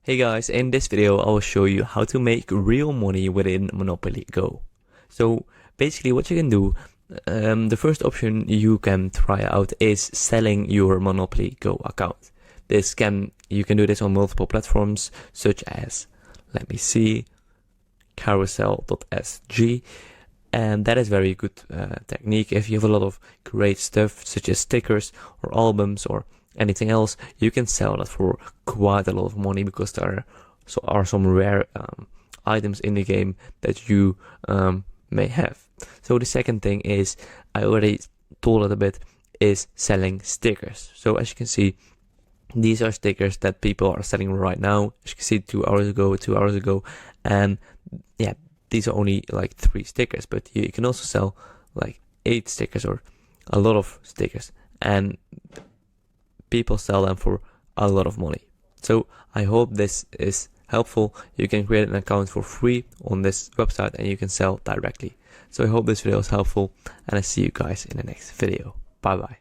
Hey guys, in this video I will show you how to make real money within Monopoly Go. So basically what you can do, the first option you can try out is selling your Monopoly Go account. You can do this on multiple platforms such as, let me see, carousel.sg, and that is very good technique. If you have a lot of great stuff such as stickers or albums or anything else, you can sell that for quite a lot of money because there are some rare items in the game that you may have. So the second thing is, I already told it a bit, is selling stickers. So as you can see, these are stickers that people are selling right now. As you can see, 2 hours ago, and yeah, these are only like 3 stickers, but you can also sell like 8 stickers or a lot of stickers, and people sell them for a lot of money. So I hope this is helpful. You can create an account for free on this website and you can sell directly. So I hope this video is helpful, and I see you guys in the next video. Bye bye.